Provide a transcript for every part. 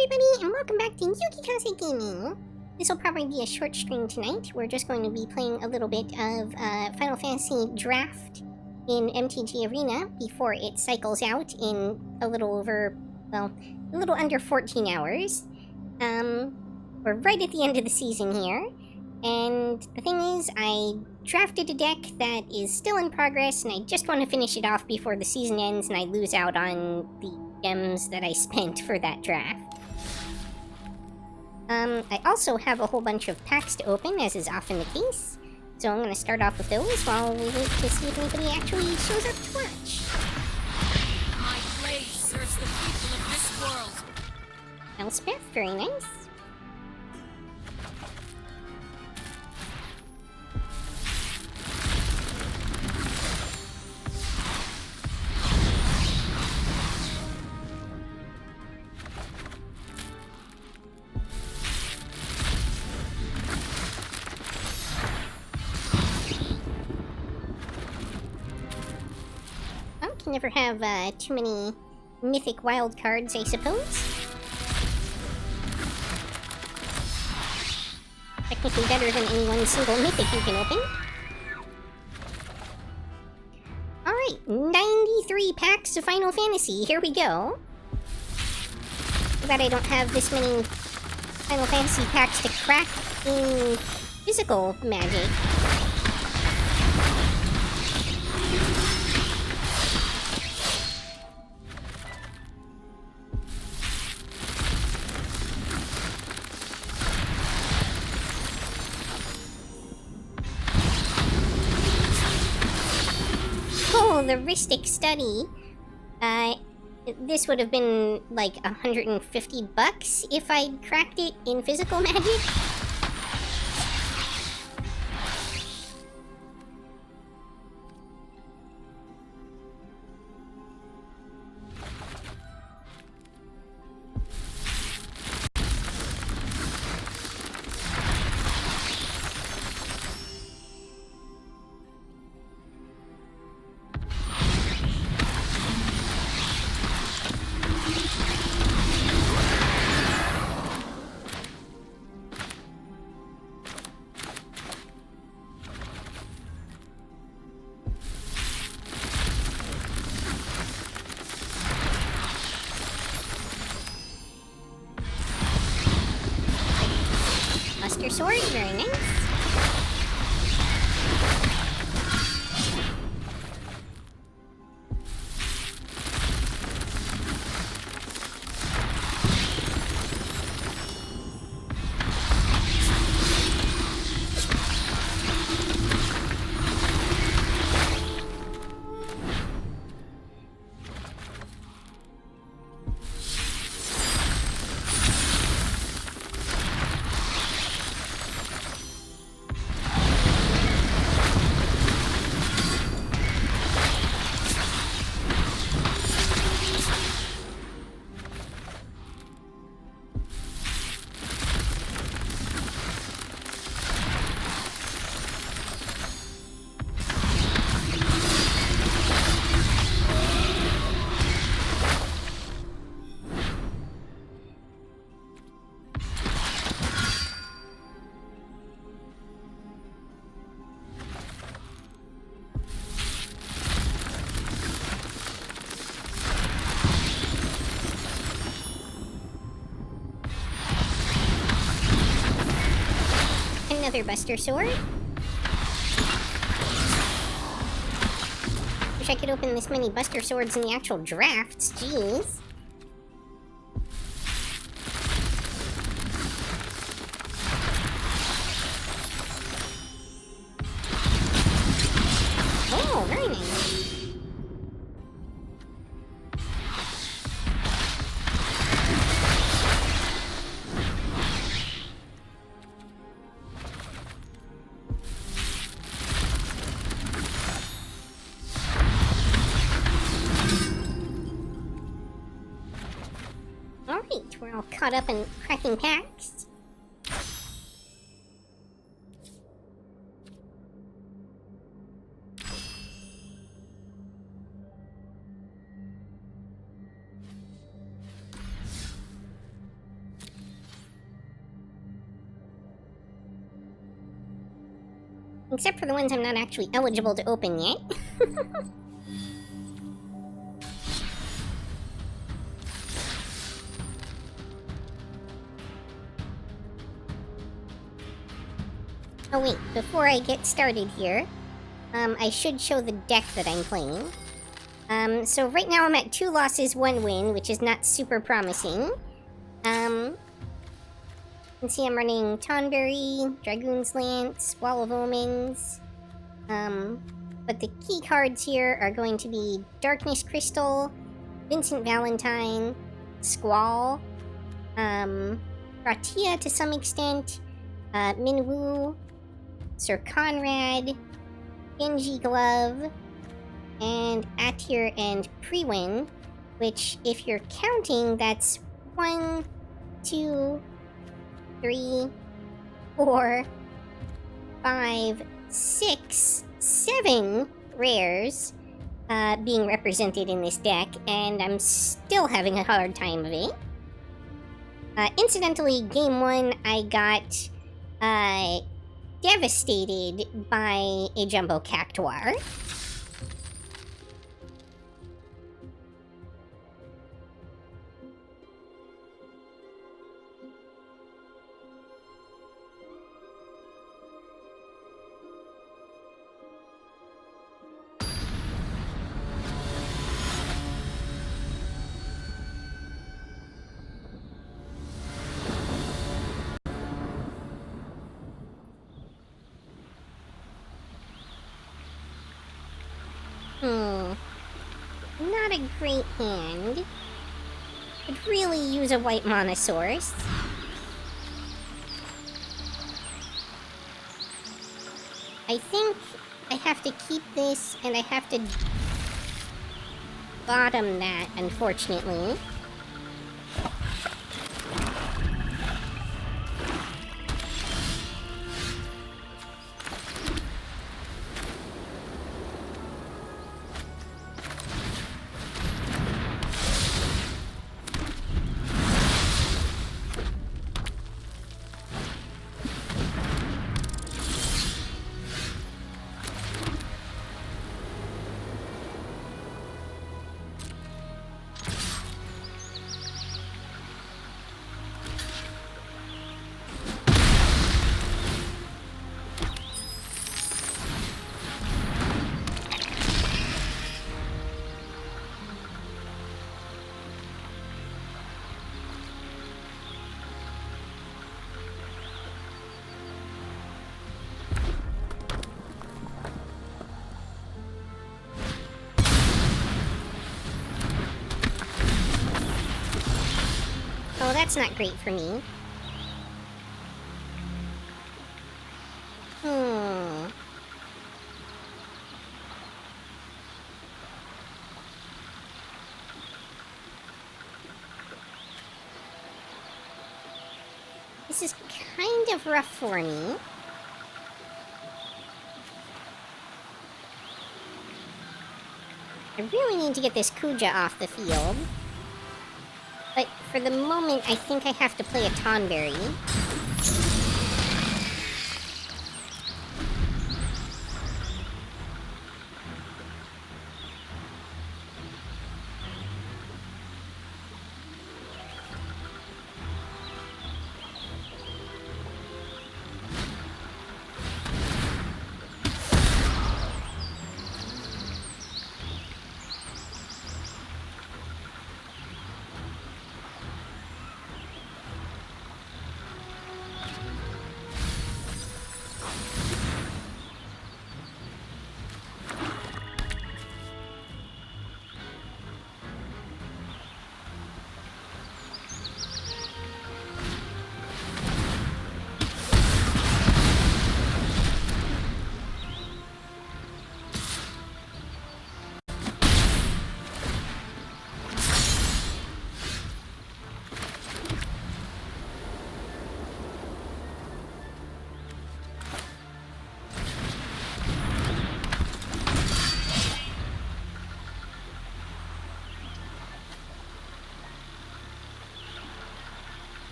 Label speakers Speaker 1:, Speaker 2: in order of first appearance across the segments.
Speaker 1: everybody, and welcome back to Yukikaze Gaming. This will probably be a short stream tonight. We're just going to be playing a little bit of Final Fantasy Draft in MTG Arena before it cycles out in a little over, well, a little under 14 hours. We're right at the end of the season here, and the thing is, I drafted a deck that is still in progress, and I just want to finish it off before the season ends and I lose out on the gems that I spent for that draft. I also have a whole bunch of packs to open, as is often the case, so I'm going to start off with those while we wait to see if anybody actually shows up to watch.
Speaker 2: My blade serves the people of this world.
Speaker 1: Elspeth, very nice. Can never have too many mythic wild cards, I suppose. Technically better than any one single mythic you can open. Alright, 93 packs of Final Fantasy, here we go. Too bad I don't have this many Final Fantasy packs to crack in physical Magic. The Ristic Study, this would have been like $150 if I'd cracked it in physical Magic. Buster Sword, very nice. Another Buster Sword. Wish I could open this many Buster Swords in the actual drafts, jeez. Oh, very nice. Alright, we're all caught up in cracking packs. Except for the ones I'm not actually eligible to open yet. Oh wait, before I get started here, I should show the deck that I'm playing. So right now I'm at 2 losses, 1 win, which is not super promising. You can see I'm running Tonberry, Dragoon's Lance, Wall of Omens. But the key cards here are going to be Darkness Crystal, Vincent Valentine, Squall, Ratia to some extent, Minwoo, Sir Conrad, Genji Glove, and Atyr and Prewin, which, if you're counting, that's 1, 2, 3, 4, 5, 6, 7 rares being represented in this deck, and I'm still having a hard time of it. Incidentally, game 1, I got devastated by a Jumbo Cactuar. Not a great hand. Could really use a white Monosaurus. I think I have to keep this, and I have to bottom that, unfortunately. Oh, that's not great for me. This is kind of rough for me. I really need to get this Kuja off the field. But for the moment, I think I have to play a Tonberry.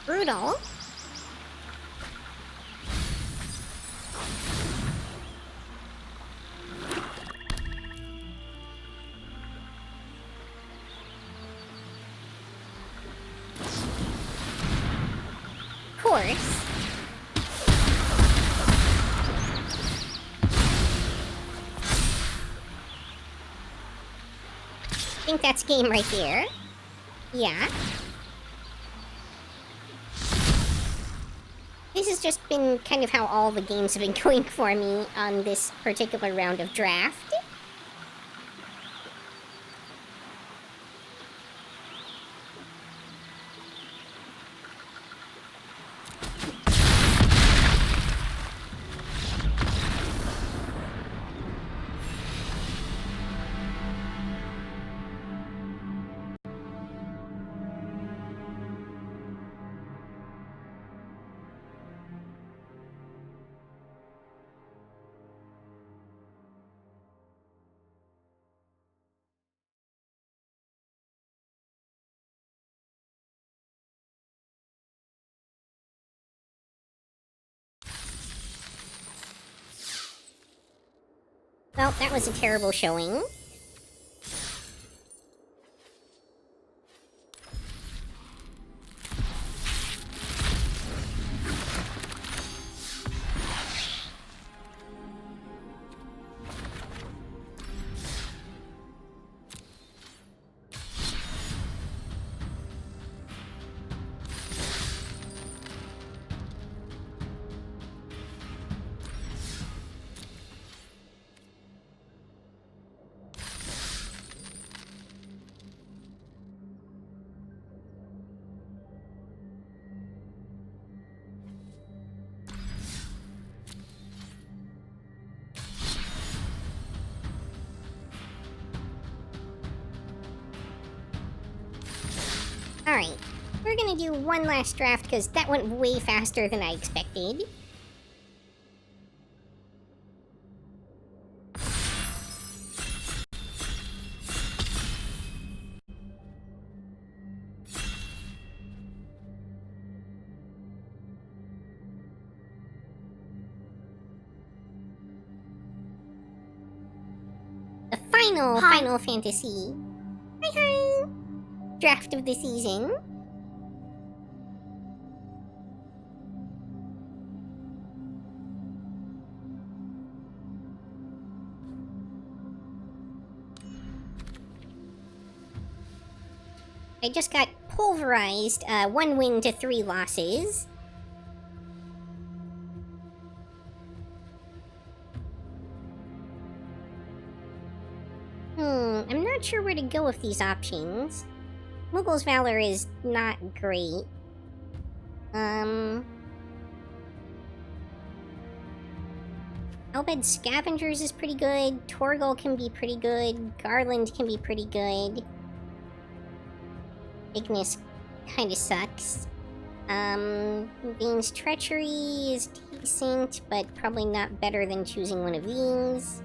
Speaker 1: Brutal. Of course. I think that's game right there. Yeah. This has just been kind of how all the games have been going for me on this particular round of draft. Well, that was a terrible showing. Alright, we're gonna do one last draft because that went way faster than I expected. The final fantasy. Hi. Draft of the season. I just got pulverized, 1 win to 3 losses. I'm not sure where to go with these options. Muggle's Valor is not great. Elbed Scavengers is pretty good. Torgal can be pretty good. Garland can be pretty good. Ignis kinda sucks. Bane's Treachery is decent, but probably not better than choosing one of these.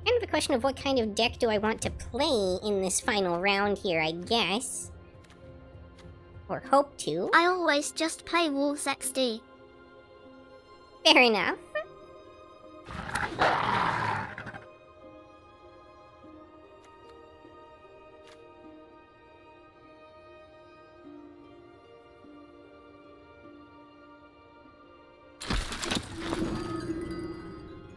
Speaker 1: Kind of a question of what kind of deck do I want to play in this final round here, I guess. Or hope to.
Speaker 3: I always just play Wolves XD.
Speaker 1: Fair enough.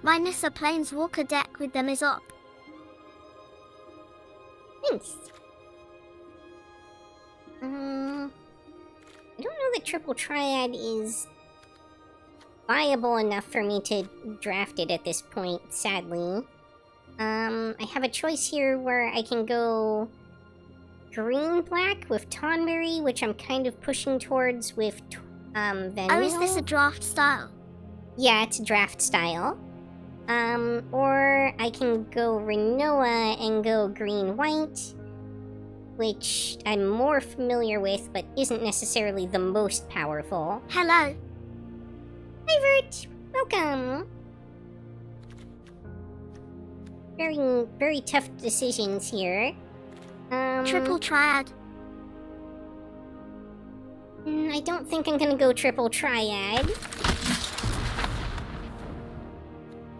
Speaker 3: My Nissa Planeswalker deck with them is up.
Speaker 1: Thanks. I don't know that Triple Triad is viable enough for me to draft it at this point, sadly. I have a choice here where I can go green-black with Tonberry, which I'm kind of pushing towards with Vanille.
Speaker 3: Oh, is this a draft style?
Speaker 1: Yeah, it's draft style. Or I can go Renoa and go green-white, which I'm more familiar with, but isn't necessarily the most powerful.
Speaker 3: Hello.
Speaker 1: Hi, Vert! Welcome! Very, very tough decisions here.
Speaker 3: Triple Triad.
Speaker 1: I don't think I'm gonna go triple triad.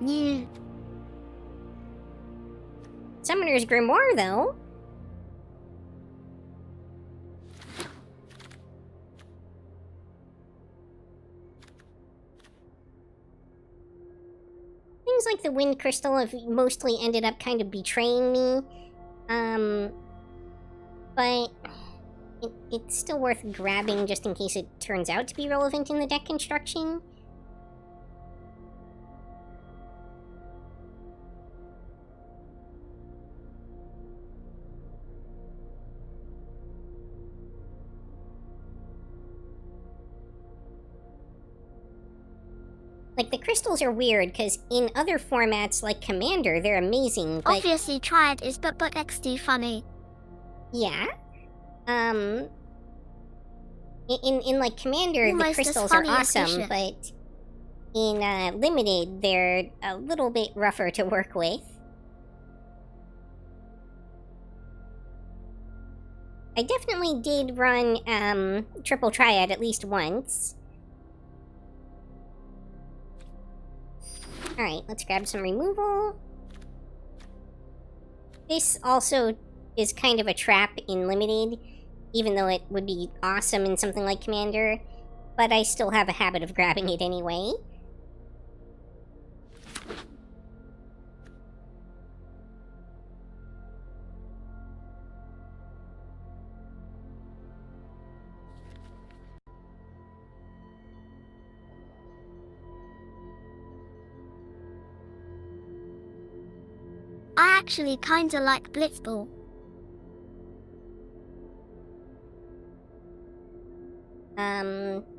Speaker 3: Yeah.
Speaker 1: Summoner's Grimoire, though. Things like the Wind Crystal have mostly ended up kind of betraying me. But it's still worth grabbing just in case it turns out to be relevant in the deck construction. Like, the crystals are weird, because in other formats like Commander, they're amazing, but...
Speaker 3: Obviously Triad is but XD funny.
Speaker 1: Yeah. In like, Commander,
Speaker 3: Almost
Speaker 1: the
Speaker 3: as
Speaker 1: crystals are
Speaker 3: funny as
Speaker 1: awesome,
Speaker 3: Bishop.
Speaker 1: but in Limited, they're a little bit rougher to work with. I definitely did run, Triple Triad at least once. Alright, let's grab some removal. This also is kind of a trap in Limited, even though it would be awesome in something like Commander, but I still have a habit of grabbing it anyway.
Speaker 3: I actually kinda like Blitzball.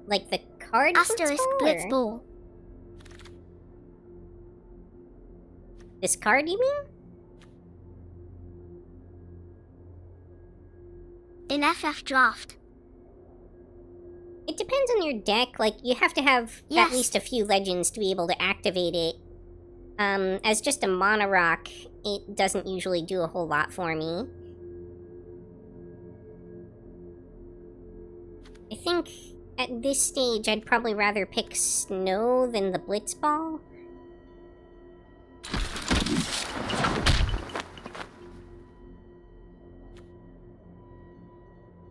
Speaker 1: Like the card
Speaker 3: Asterisk
Speaker 1: Blitzball, or
Speaker 3: Blitzball.
Speaker 1: this card, you mean?
Speaker 3: In FF Draft.
Speaker 1: It depends on your deck. Like, you have to have
Speaker 3: Yes.
Speaker 1: at least a few legends to be able to activate it. As just a mono rock, it doesn't usually do a whole lot for me. I think at this stage, I'd probably rather pick Snow than the Blitzball.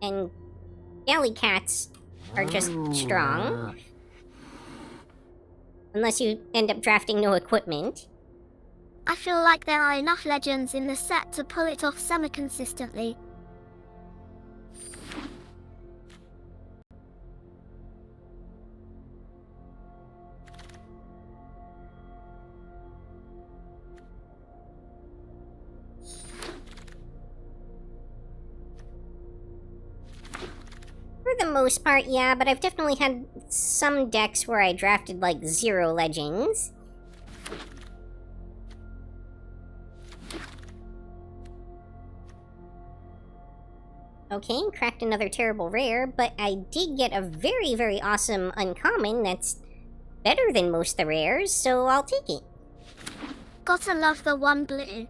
Speaker 1: And Galley Cats are just strong. Unless you end up drafting no equipment.
Speaker 3: I feel like there are enough legends in the set to pull it off semi-consistently.
Speaker 1: For the most part, yeah, but I've definitely had some decks where I drafted, like, 0 legends. Okay, cracked another terrible rare, but I did get a very, very awesome uncommon that's better than most of the rares, so I'll take it.
Speaker 3: Gotta love the one blue.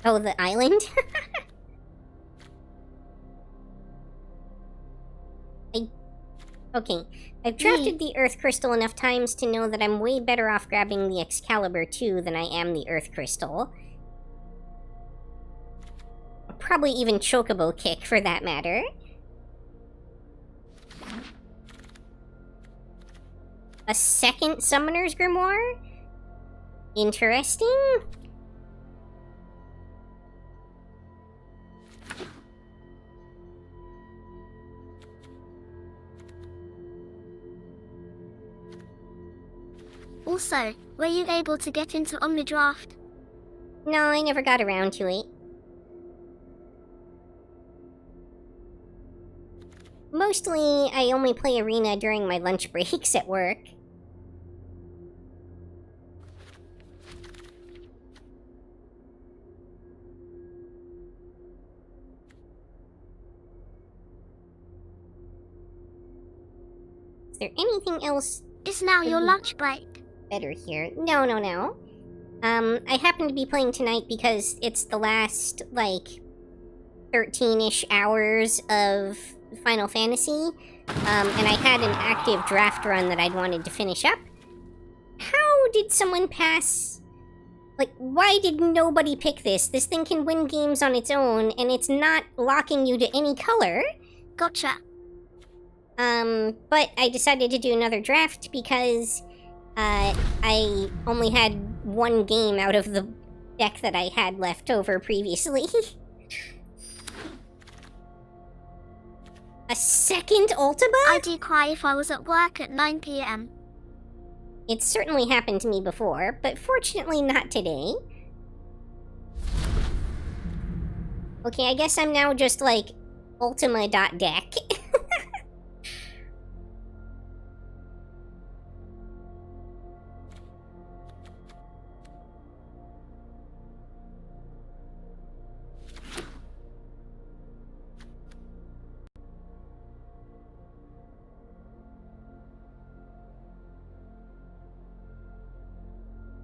Speaker 1: Oh, the island? Okay, I've drafted the Earth Crystal enough times to know that I'm way better off grabbing the Excalibur 2 than I am the Earth Crystal. Probably even Chocobo Kick, for that matter. A second Summoner's Grimoire? Interesting.
Speaker 3: Also, were you able to get into Omnidraft?
Speaker 1: No, I never got around to it. Mostly, I only play Arena during my lunch breaks at work. Is there anything else
Speaker 3: Is now your lunch break?
Speaker 1: Better here. No. I happen to be playing tonight because it's the last, like, 13-ish hours of Final Fantasy, and I had an active draft run that I'd wanted to finish up. How did someone pass... Like, why did nobody pick this? This thing can win games on its own, and it's not locking you to any color.
Speaker 3: Gotcha.
Speaker 1: But I decided to do another draft because, I only had one game out of the deck that I had left over previously. A second Ultima?
Speaker 3: I'd cry if I was at work at 9 p.m.
Speaker 1: It's certainly happened to me before, but fortunately not today. Okay, I guess I'm now just like Ultima.deck.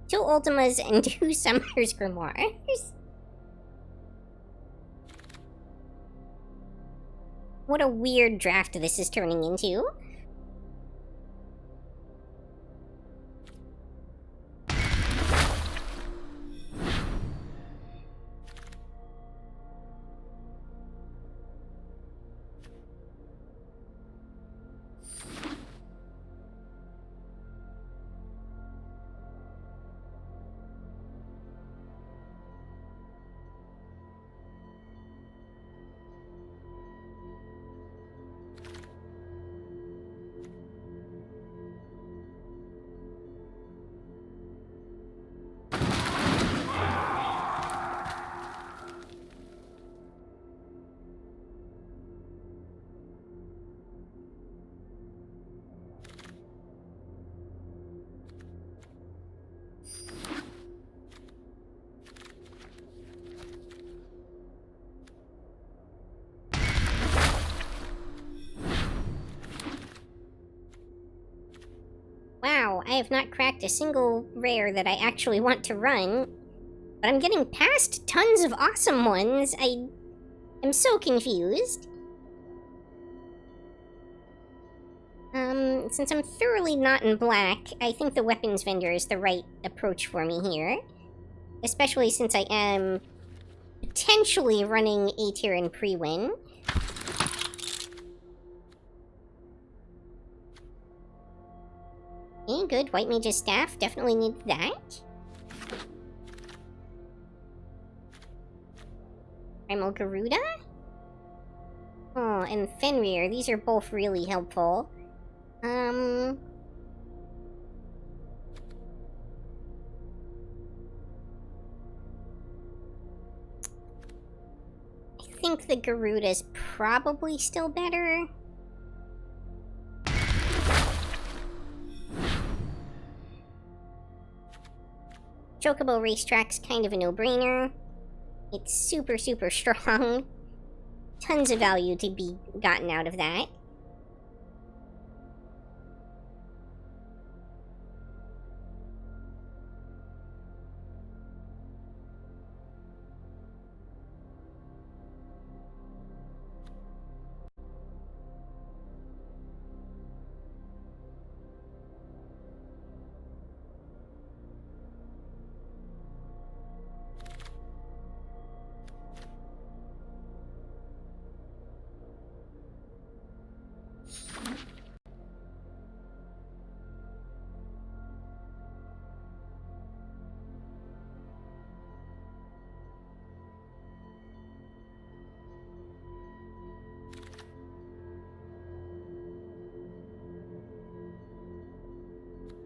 Speaker 1: Two Ultimas and two Summer's Grimoires. What a weird draft this is turning into. Wow, I have not cracked a single rare that I actually want to run, but I'm getting past tons of awesome ones. I am so confused. Since I'm thoroughly not in black, I think the weapons vendor is the right approach for me here. Especially since I am potentially running A tier and pre-win. Okay, good. White Mage's Staff. Definitely need that. Primal Garuda? Oh, and Fenrir. These are both really helpful. I think the Garuda's probably still better. Chocobo Racetrack's kind of a no-brainer. It's super strong. Tons of value to be gotten out of that.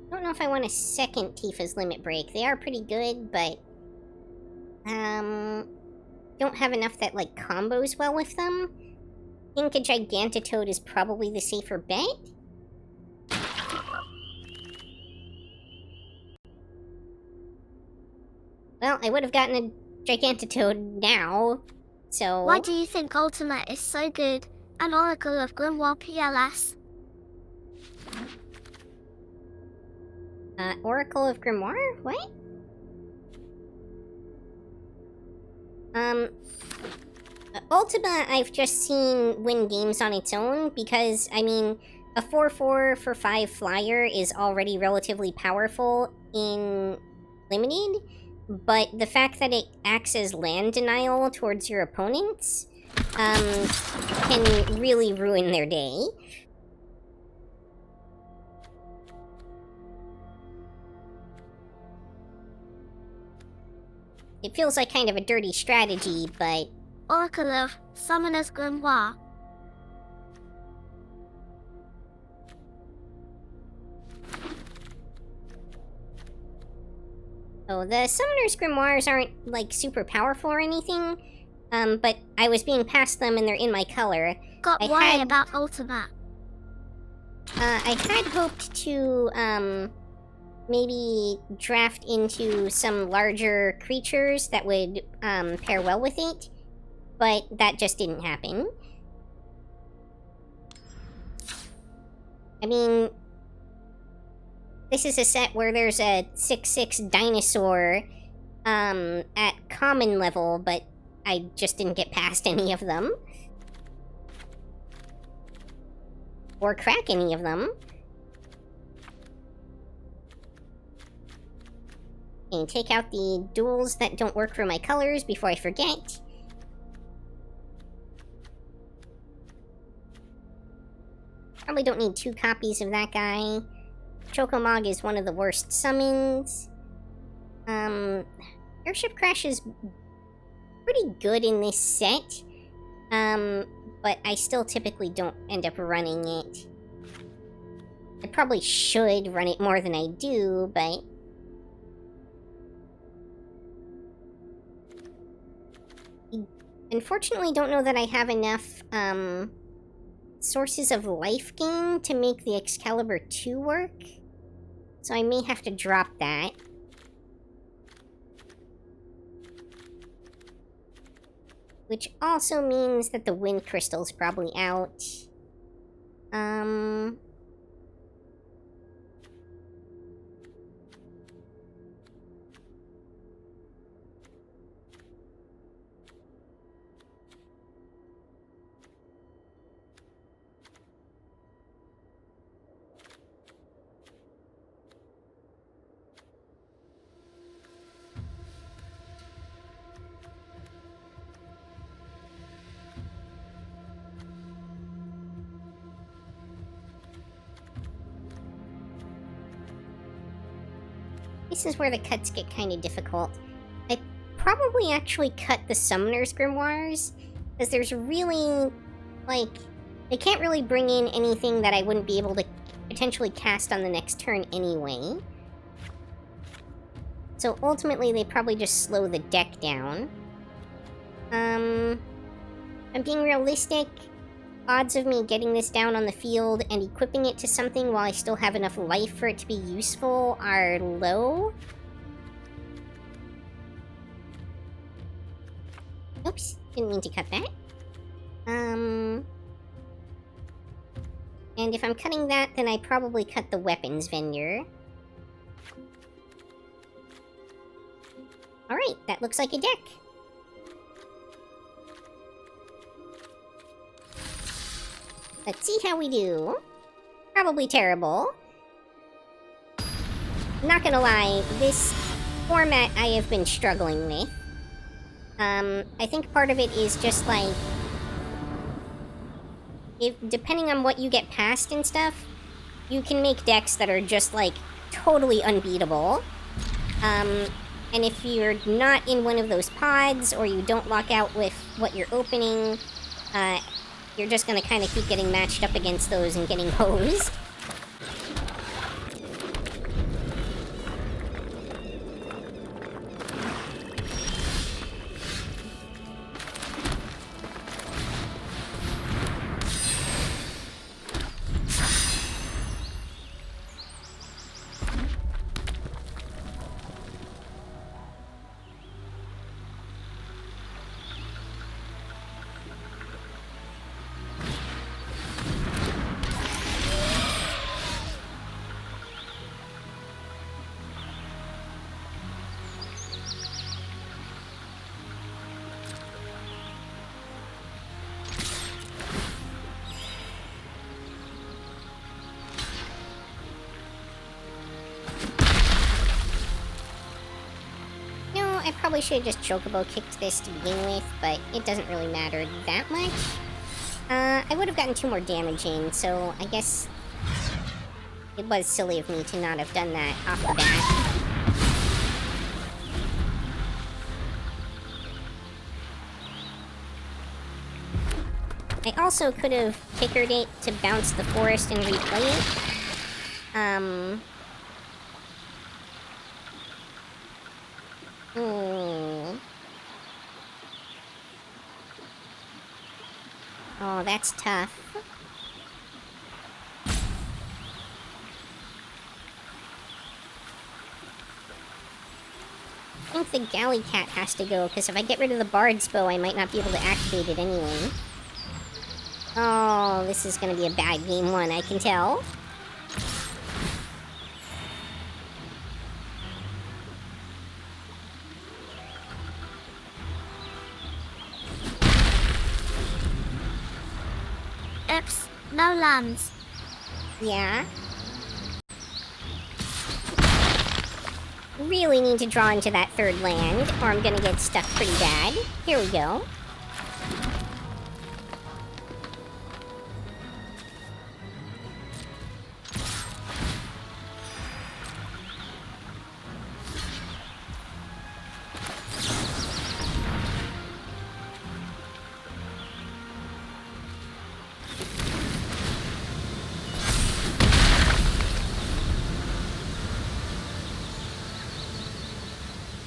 Speaker 1: I don't know if I want a second Tifa's Limit Break. They are pretty good, but don't have enough that like combos well with them. I think a Gigantitoad is probably the safer bet. Well, I would have gotten a Gigantitoad now, so...
Speaker 3: Why do you think Ultimate is so good? An Oracle of Grimoire PLS.
Speaker 1: Oracle of Grimoire? What? Ultima I've just seen win games on its own because, I mean, a 4/4 for 5 flyer is already relatively powerful in Limited, but the fact that it acts as land denial towards your opponents, can really ruin their day. It feels like kind of a dirty strategy, but...
Speaker 3: Oracle of Summoner's Grimoire.
Speaker 1: Oh, the Summoner's Grimoires aren't, like, super powerful or anything, but I was being passed them and they're in my color.
Speaker 3: Got
Speaker 1: I
Speaker 3: worried
Speaker 1: had-
Speaker 3: about Ultima.
Speaker 1: I had hoped to, maybe draft into some larger creatures that would, pair well with it, but that just didn't happen. I mean, this is a set where there's a 6/6 dinosaur, at common level, but I just didn't get past any of them. Or crack any of them. And take out the duels that don't work for my colors before I forget. Probably don't need 2 copies of that guy. Chocomog is one of the worst summons. Airship Crash is pretty good in this set. But I still typically don't end up running it. I probably should run it more than I do, but... Unfortunately, don't know that I have enough, sources of life gain to make the Excalibur 2 work. So I may have to drop that. Which also means that the Wind Crystal's probably out. This is where the cuts get kind of difficult. I probably actually cut the Summoner's Grimoires, because there's really, like, they can't really bring in anything that I wouldn't be able to potentially cast on the next turn anyway. So ultimately, they probably just slow the deck down. I'm being realistic. Odds of me getting this down on the field and equipping it to something while I still have enough life for it to be useful are low. Oops, didn't mean to cut that. And if I'm cutting that, then I probably cut the weapons vendor. Alright, that looks like a deck. Let's see how we do. Probably terrible. Not gonna lie, this format I have been struggling with. I think part of it is just like... depending on what you get past and stuff, you can make decks that are just, like, totally unbeatable. And if you're not in one of those pods, or you don't lock out with what you're opening, you're just gonna kind of keep getting matched up against those and getting hosed. I probably should have just Chocobo kicked this to begin with, but it doesn't really matter that much. I would have gotten 2 more damage in, so I guess it was silly of me to not have done that off the bat. I also could have kickered it to bounce the forest and replay it. Oh, that's tough. I think the Galley Cat has to go, because if I get rid of the Bard's Bow, I might not be able to activate it anyway. Oh, this is gonna be a bad game 1, I can tell.
Speaker 3: Oops, no lands.
Speaker 1: Yeah. Really need to draw into that 3rd land, or I'm gonna get stuck pretty bad. Here we go.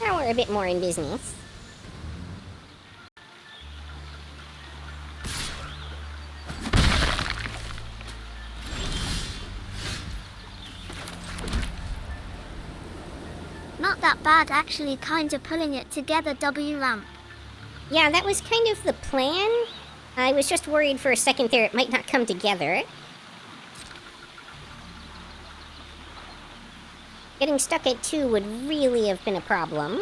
Speaker 1: Now we're a bit more in business.
Speaker 3: Not that bad, actually, kinda pulling it together. W ramp.
Speaker 1: Yeah, that was kind of the plan. I was just worried for a second there it might not come together. Getting stuck at 2 would really have been a problem.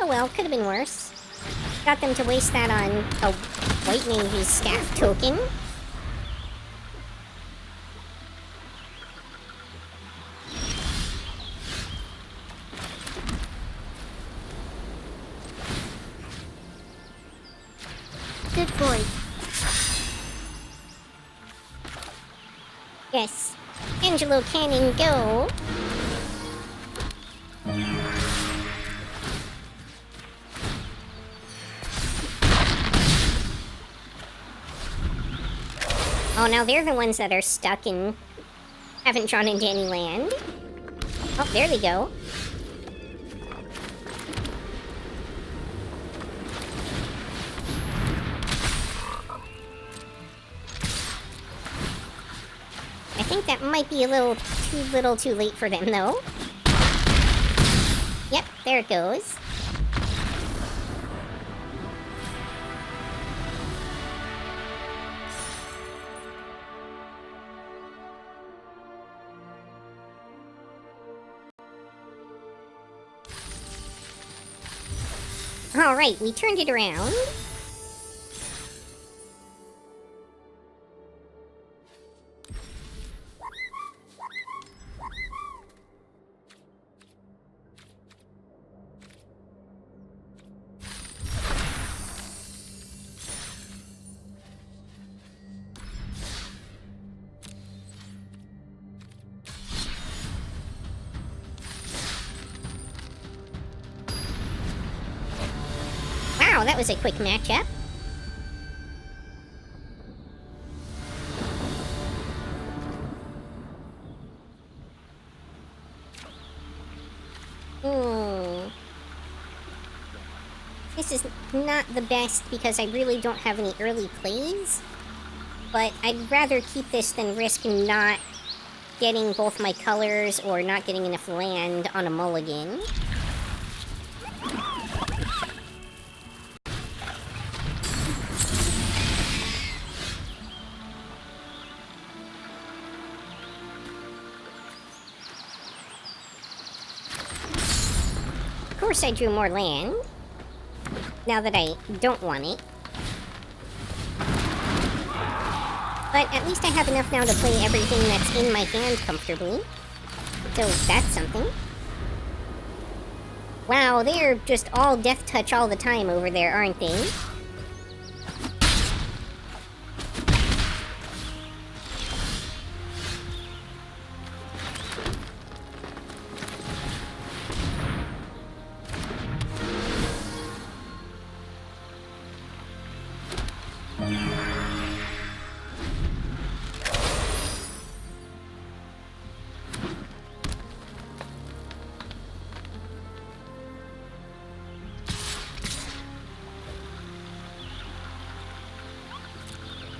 Speaker 1: Oh well, could have been worse. Got them to waste that on a White Mage's staff token.
Speaker 3: Good boy.
Speaker 1: Yes. Angelo Cannon, go! Oh, now they're the ones that are stuck and haven't drawn into any land. Oh, there they go. I think that might be a little too late for them, though. Yep, there it goes. Alright, we turned it around. Wow, that was a quick matchup. This is not the best because I really don't have any early plays, but I'd rather keep this than risk not getting both my colors or not getting enough land on a mulligan. course I drew more land. Now that I don't want it. But at least I have enough now to play everything that's in my hand comfortably. So that's something. Wow, they're just all death touch all the time over there, aren't they?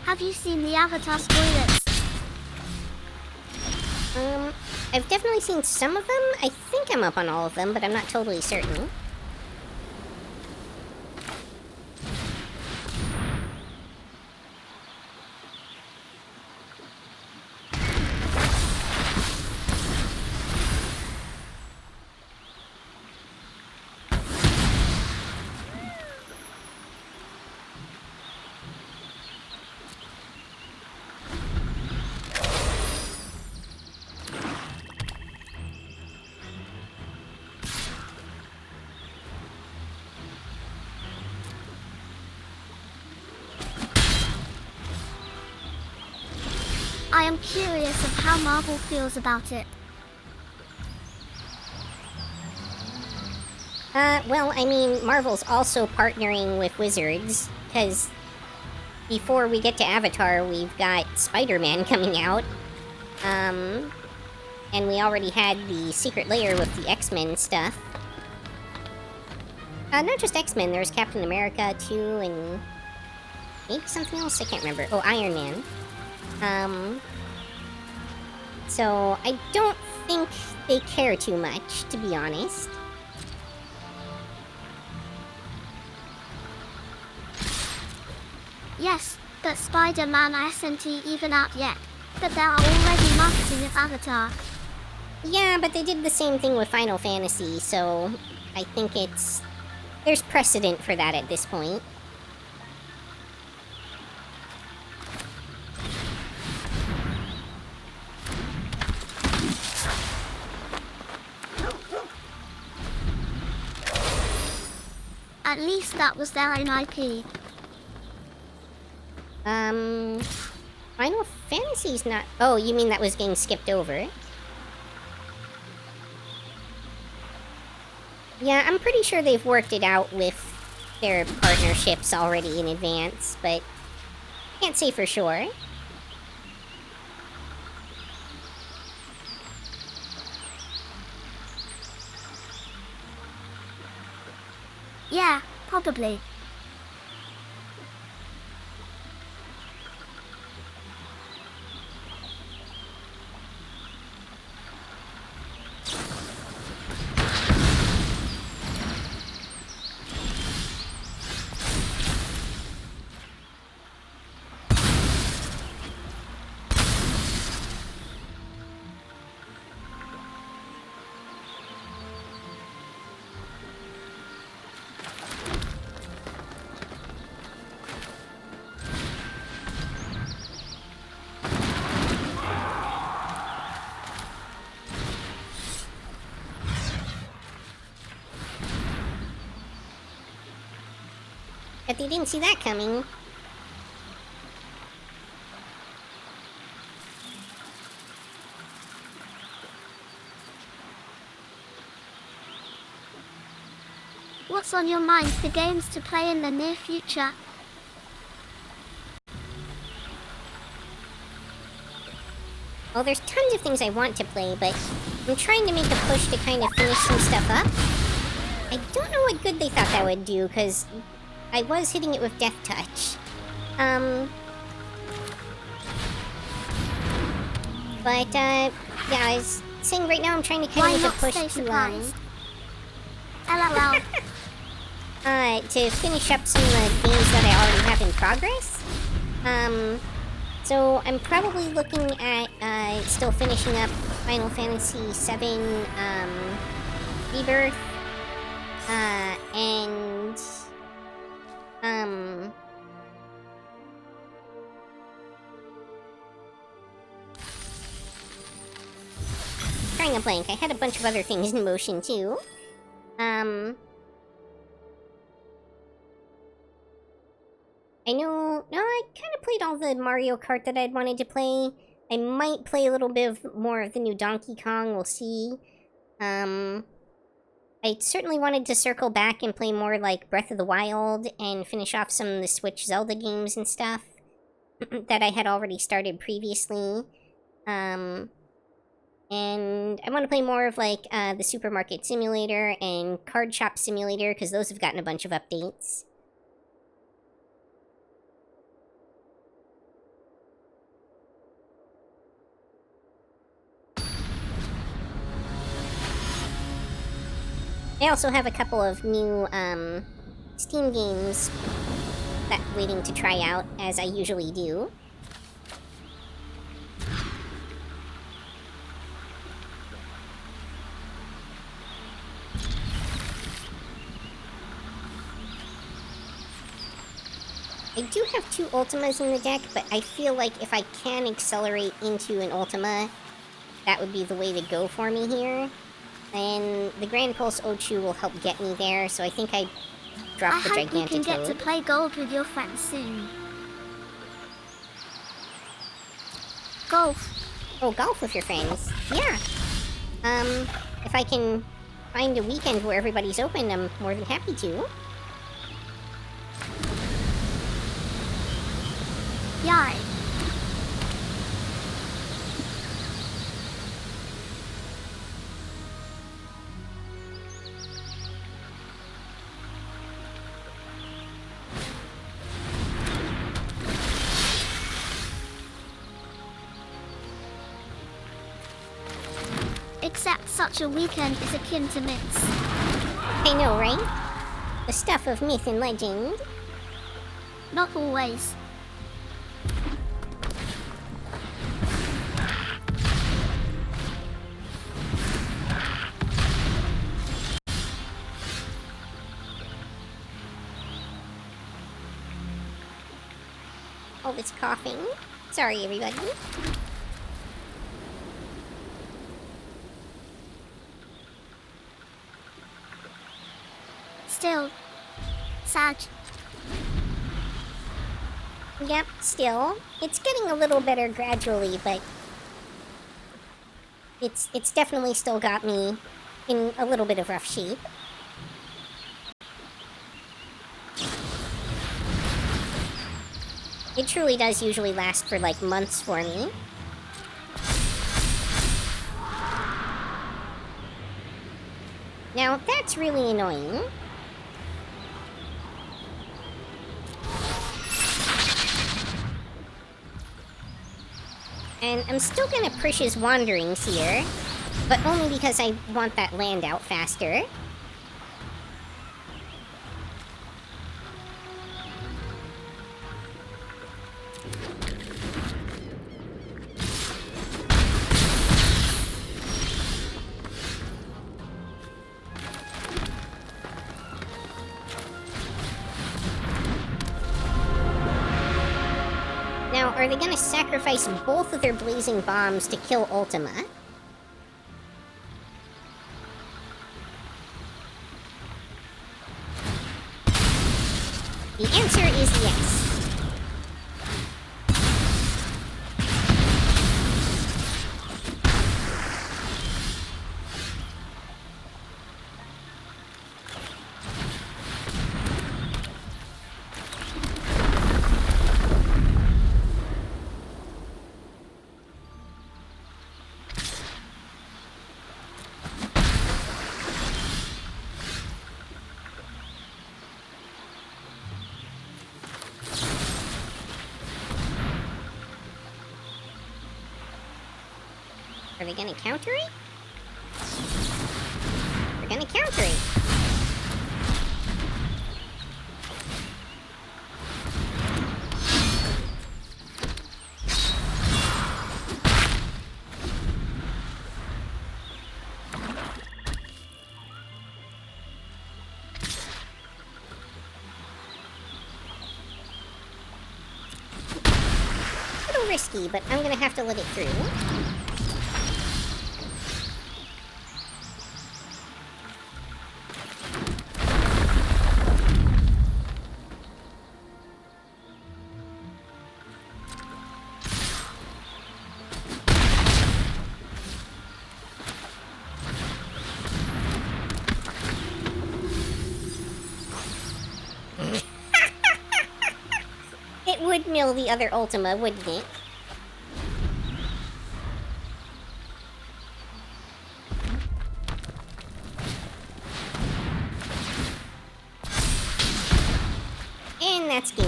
Speaker 3: Have you seen the Avatar spoilers?
Speaker 1: I've definitely seen some of them. I think I'm up on all of them, but I'm not totally certain.
Speaker 3: I am curious of how Marvel feels about it.
Speaker 1: Well, I mean, Marvel's also partnering with Wizards, because before we get to Avatar, we've got Spider-Man coming out. And we already had the Secret Lair with the X-Men stuff. Not just X-Men, there's Captain America, too, and maybe something else, I can't remember. Oh, Iron Man. So I don't think they care too much, to be honest.
Speaker 3: Yes, but Spider-Man isn't even out yet. But they are already marketing of Avatar.
Speaker 1: Yeah, but they did the same thing with Final Fantasy, so I think there's precedent for that at this point.
Speaker 3: At least that was their own IP.
Speaker 1: Final Fantasy's not... Oh, you mean that was getting skipped over? Yeah, I'm pretty sure they've worked it out with their partnerships already in advance, but can't say for sure.
Speaker 3: Yeah, probably.
Speaker 1: But they didn't see that coming.
Speaker 3: What's on your mind for games to play in the near future?
Speaker 1: Well, there's tons of things I want to play, but I'm trying to make a push to kind of finish some stuff up. I don't know what good they thought that would do, because I was hitting it with Death Touch. But, yeah, I was saying right now I'm trying to kind of make a push
Speaker 3: LOL.
Speaker 1: to finish up some of the games that I already have in progress. So I'm probably looking at, still finishing up Final Fantasy VII, Rebirth, And... Trying a blank. I had a bunch of other things in motion, too. I know... No, I kind of played all the Mario Kart that I'd wanted to play. I might play a little bit more of the new Donkey Kong, we'll see. I certainly wanted to circle back and play more like Breath of the Wild and finish off some of the Switch Zelda games and stuff that I had already started previously. And I want to play more of like the Supermarket Simulator and Card Shop Simulator because those have gotten a bunch of updates. I also have a couple of new Steam games that waiting to try out, as I usually do. I do have 2 Ultimas in the deck, but I feel like if I can accelerate into an Ultima, that would be the way to go for me here. And the Grand Pulse Ochu will help get me there, so I think I dropped the Gigantic
Speaker 3: I hope you can get to
Speaker 1: Toad.
Speaker 3: play Gold with your friends soon. Golf.
Speaker 1: Oh, golf with your friends. Yeah. If I can find a weekend where everybody's open, I'm more than happy to.
Speaker 3: Yay. Except such a weekend is akin to myths.
Speaker 1: I know, right? The stuff of myth and legend.
Speaker 3: Not always.
Speaker 1: All this coughing. Sorry, everybody.
Speaker 3: Still. Sad.
Speaker 1: Yep, still. It's getting a little better gradually, but... It's definitely still got me in a little bit of rough shape. It truly does usually last for, like, months for me. Now, that's really annoying. And I'm still gonna push his wanderings here, but only because I want that land out faster. Now, are they gonna sacrifice both of their blazing bombs to kill Ultima? The answer is yes. Are they gonna counter it? They're gonna counter it. little risky, but I'm gonna have to let it through. It would mill the other Ultima, wouldn't it? And that's game.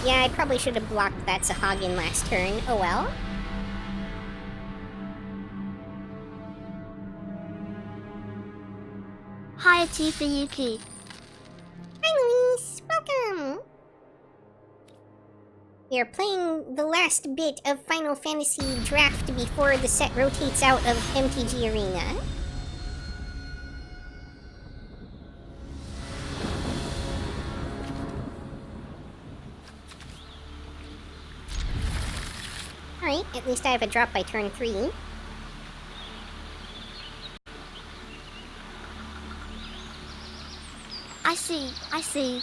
Speaker 1: Yeah, I probably should have blocked that Sahagin last turn. Oh well.
Speaker 3: Hi, tea for Yuki.
Speaker 1: Hi, Luis! Welcome! We are playing the last bit of Final Fantasy Draft before the set rotates out of MTG Arena. Alright, at least I have a drop by turn 3.
Speaker 3: I see.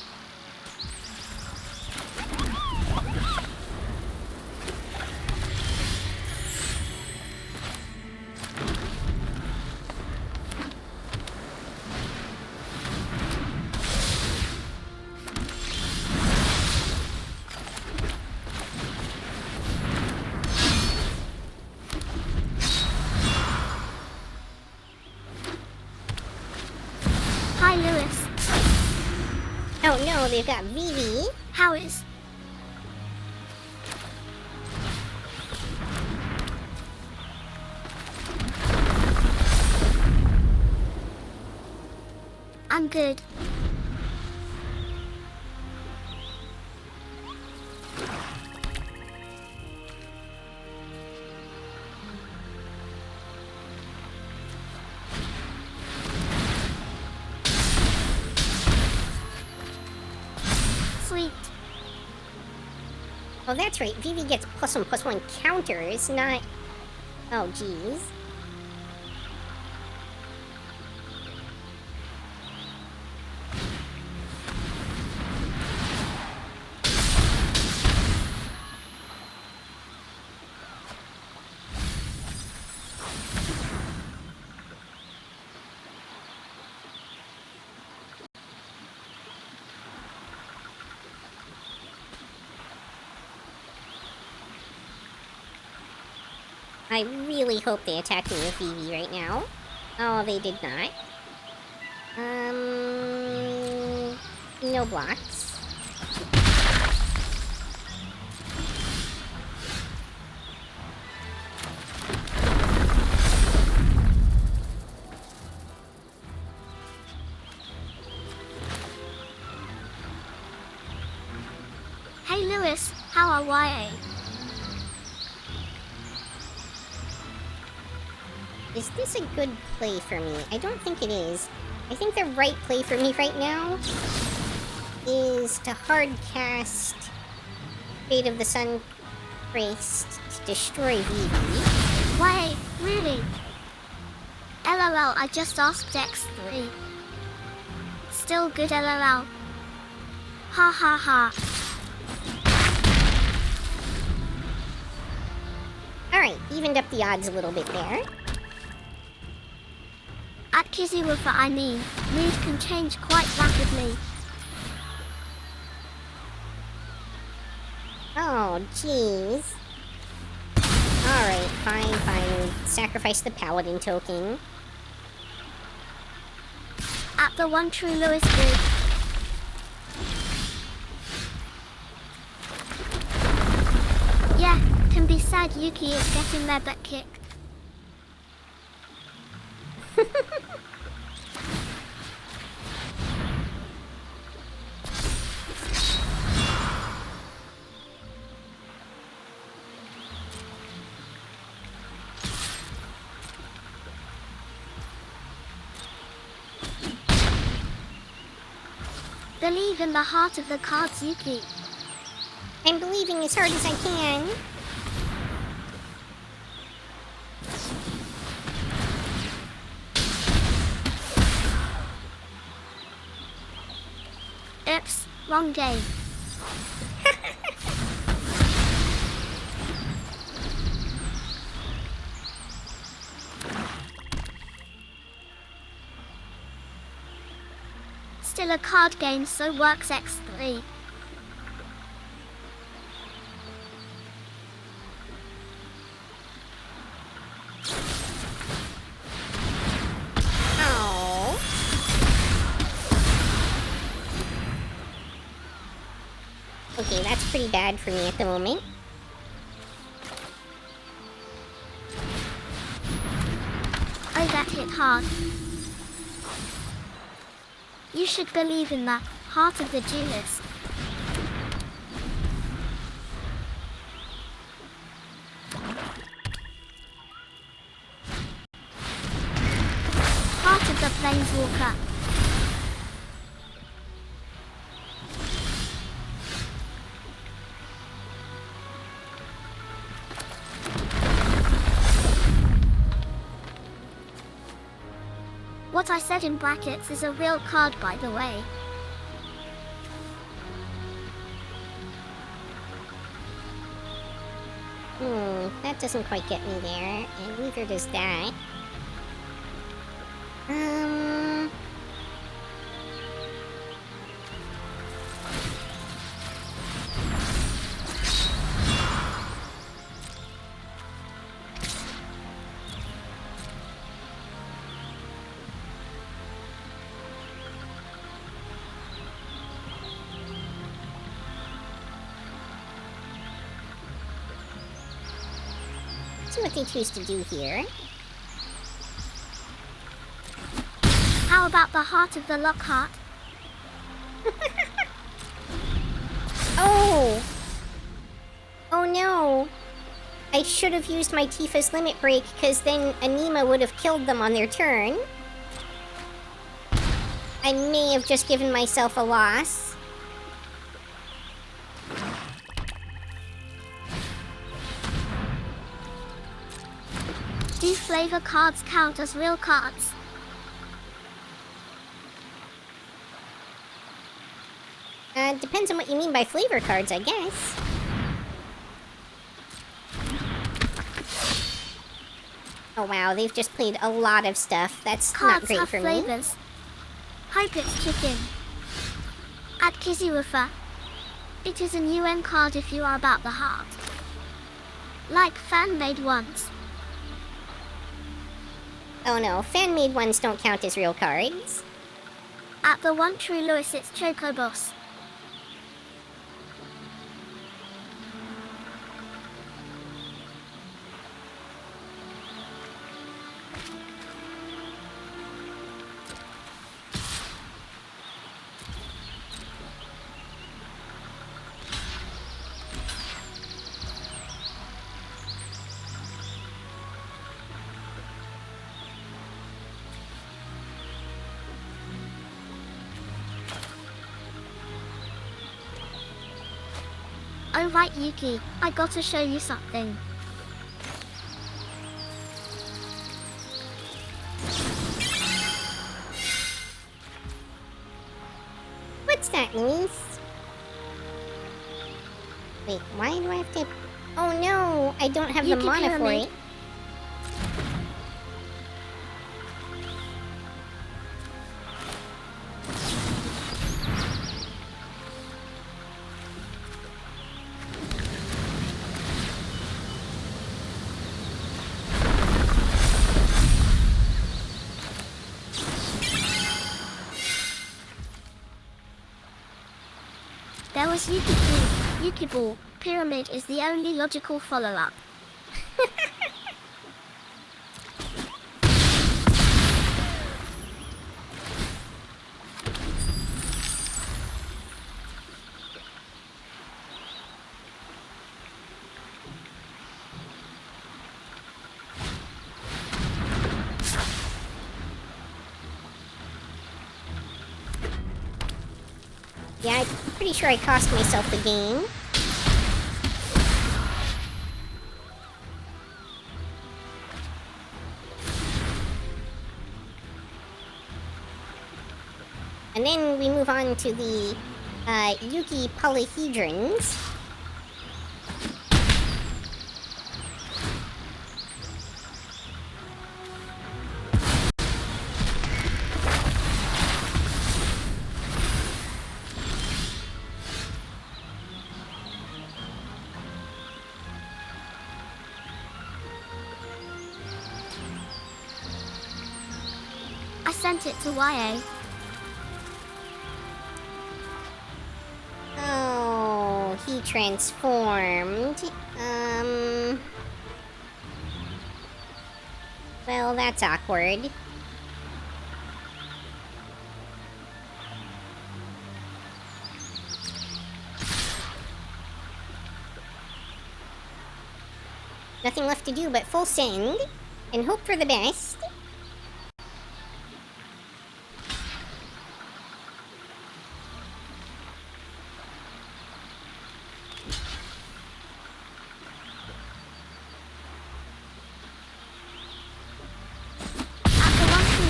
Speaker 3: Hi, Lewis.
Speaker 1: Oh no, they've got Vivi.
Speaker 3: How is? I'm good. Sweet.
Speaker 1: Oh, that's right. Vivi gets +1/+1 counters, not... Oh, jeez. I really hope they attack me with Vivi right now. Oh, they did not. No blocks.
Speaker 3: Hey, Lewis. How are YA?
Speaker 1: Is this a good play for me? I don't think it is. I think the right play for me right now is to hard cast Fate of the Sun Priest to destroy Vivi.
Speaker 3: Wait, really? LOL, I just asked X3. Still good LOL. Ha ha ha.
Speaker 1: Alright, evened up the odds a little bit there.
Speaker 3: At Kiziwoofer, I mean, mood can change quite rapidly.
Speaker 1: Oh, jeez. Alright, fine. Sacrifice the Paladin token.
Speaker 3: At the one true Lewis good. Yeah, can be sad Yuki is getting their butt kicked. Believe in the heart of the cards, Yuki.
Speaker 1: I'm believing as hard as I can.
Speaker 3: Oops, wrong game. Still a card game, so works X3.
Speaker 1: Oh. Okay, that's pretty bad for me at the moment.
Speaker 3: Oh, that hit hard. You should believe in the heart of the duelist. Heart of the planeswalker. What I said in brackets is a real card, by the way.
Speaker 1: That doesn't quite get me there, and neither does that. See what they choose to do here.
Speaker 3: How about the heart of the Lockhart?
Speaker 1: Oh! Oh no! I should have used my Tifa's Limit Break, because then Anima would have killed them on their turn. I may have just given myself a loss.
Speaker 3: Do flavor cards count as real cards?
Speaker 1: Depends on what you mean by flavor cards, I guess. Oh wow, they've just played a lot of stuff. That's not
Speaker 3: Cards
Speaker 1: great
Speaker 3: have
Speaker 1: for me.
Speaker 3: flavors. Hope it's chicken. At Kizirufa. It is an UN card if you are about the heart. Like fan-made ones.
Speaker 1: Oh no, fan-made ones don't count as real cards.
Speaker 3: At the one true Lewis, it's Chocobos. Oh right, Yuki, I gotta show you something.
Speaker 1: What's that, Luis? Wait, why do I have to... Oh no, I don't have the
Speaker 3: Yuki
Speaker 1: mana for
Speaker 3: Pyramid.
Speaker 1: it.
Speaker 3: There was Yuki-Q, Yuki-Ball. Pyramid is the only logical follow-up.
Speaker 1: Yeah, I'm pretty sure I cost myself the game. And then we move on to the Yuki polyhedrons.
Speaker 3: I sent it to YA.
Speaker 1: Oh, he transformed. Well, that's awkward. Nothing left to do but full send, and hope for the best.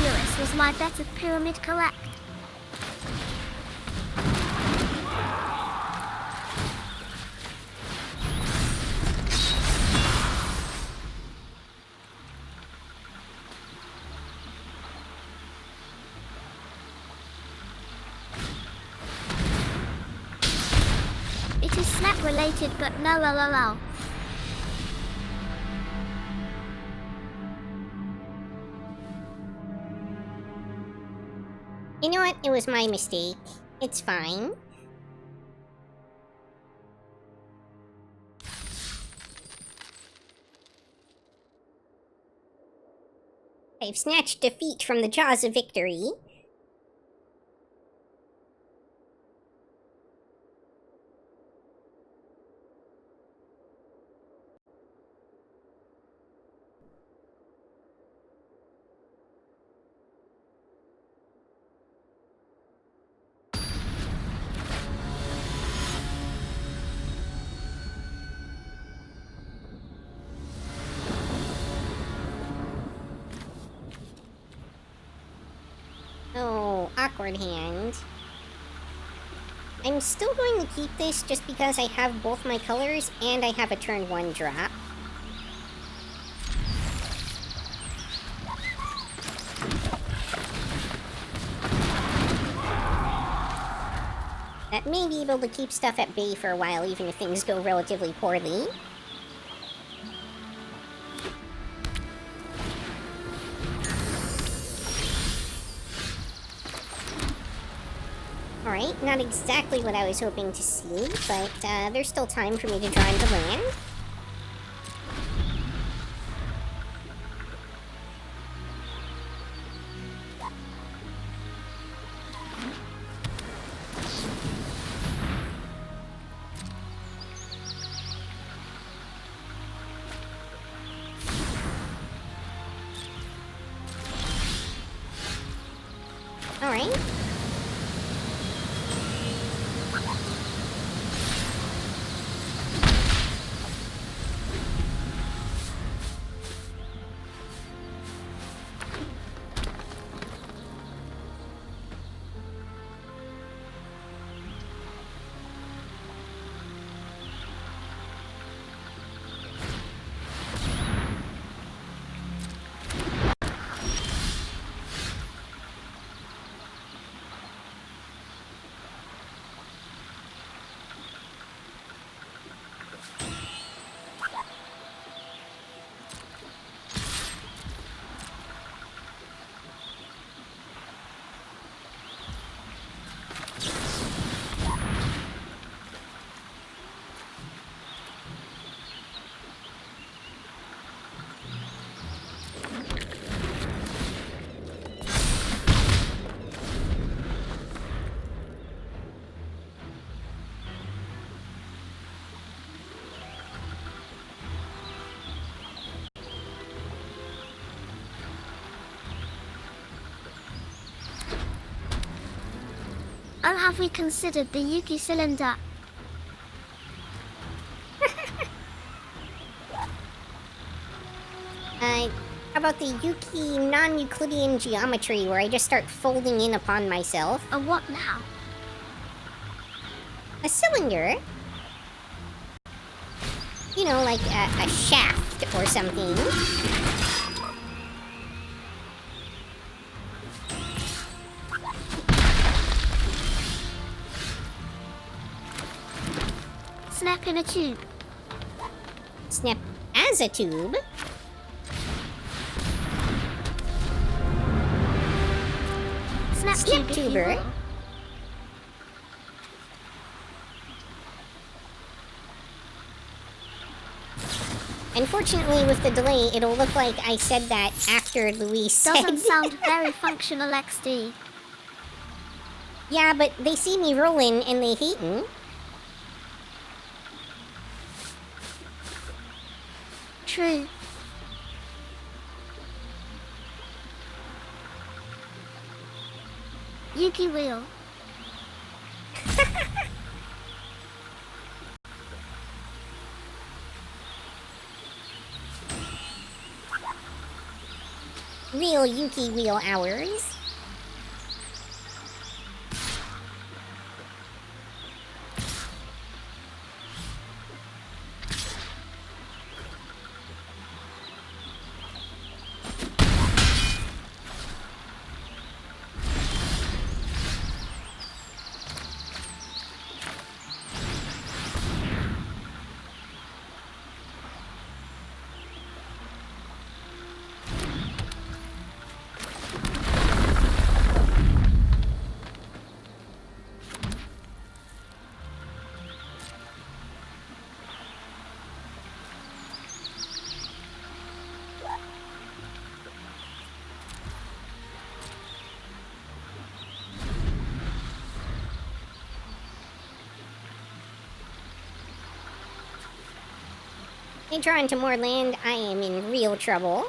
Speaker 3: Lewis was my bet of pyramid correct. It is snap related but no lol.
Speaker 1: You know what? It was my mistake. It's fine. I've snatched defeat from the jaws of victory. Oh, awkward hand. I'm still going to keep this just because I have both my colors and I have a turn 1 drop. That may be able to keep stuff at bay for a while even if things go relatively poorly. Alright, not exactly what I was hoping to see, but there's still time for me to draw into land. Alright.
Speaker 3: Oh, have we considered the Yuki cylinder?
Speaker 1: How about the Yuki non-Euclidean geometry, where I just start folding in upon myself?
Speaker 3: A what now?
Speaker 1: A cylinder? You know, like a shaft or something.
Speaker 3: Snap in a tube.
Speaker 1: Snap as a tube.
Speaker 3: Snap
Speaker 1: Snap
Speaker 3: tube, if you
Speaker 1: tuber.
Speaker 3: will.
Speaker 1: Unfortunately, with the delay, it'll look like I said that after Luis said.
Speaker 3: Doesn't sound very functional, XD.
Speaker 1: Yeah, but they see me rolling and they hatin'.
Speaker 3: True. Yuki wheel.
Speaker 1: Real Yuki wheel hours. They draw into more land, I am in real trouble.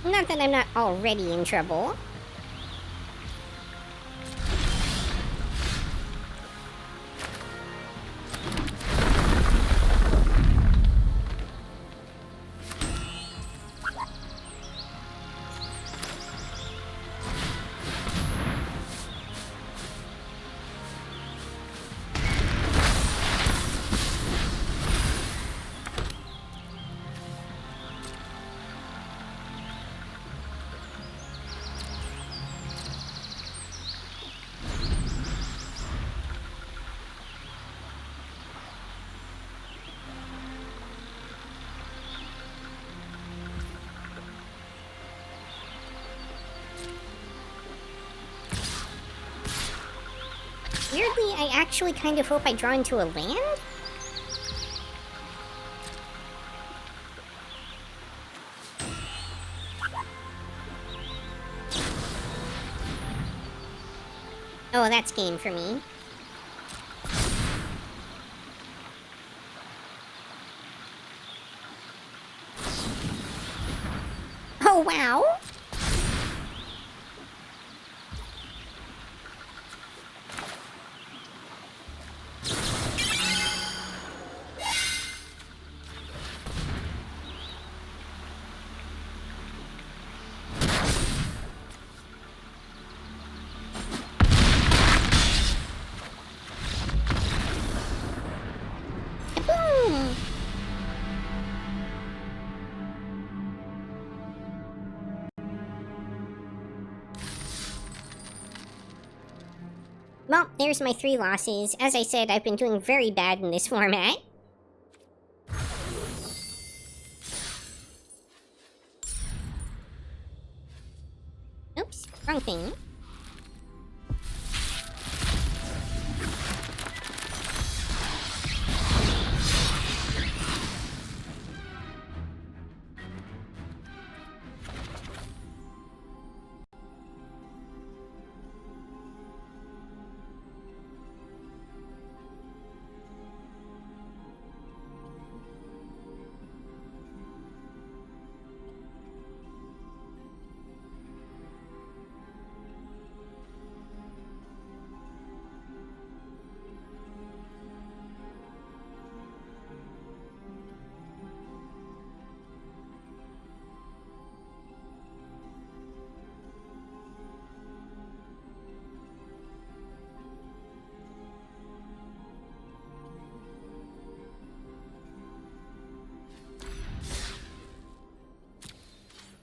Speaker 1: Not that I'm not already in trouble. Weirdly, I actually kind of hope I draw into a land? Oh, that's game for me. Oh, wow! Kaboom! Well, there's my 3 losses. As I said, I've been doing very bad in this format. Wrong thing.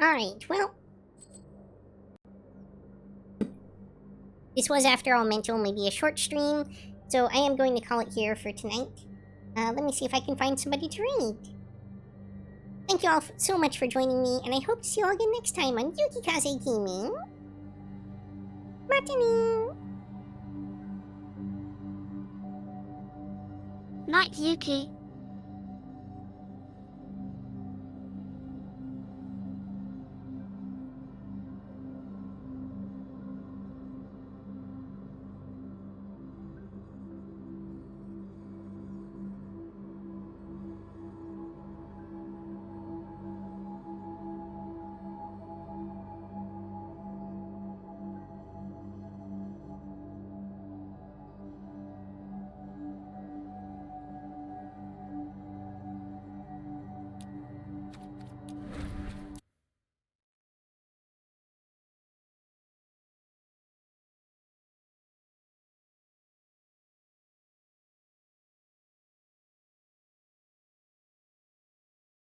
Speaker 1: Alright, well. This was, after all, meant to only be a short stream, so I am going to call it here for tonight. Let me see if I can find somebody to read. Thank you all so much for joining me, and I hope to see you all again next time on Yukikaze Gaming. Martini!
Speaker 3: Night, Yuki.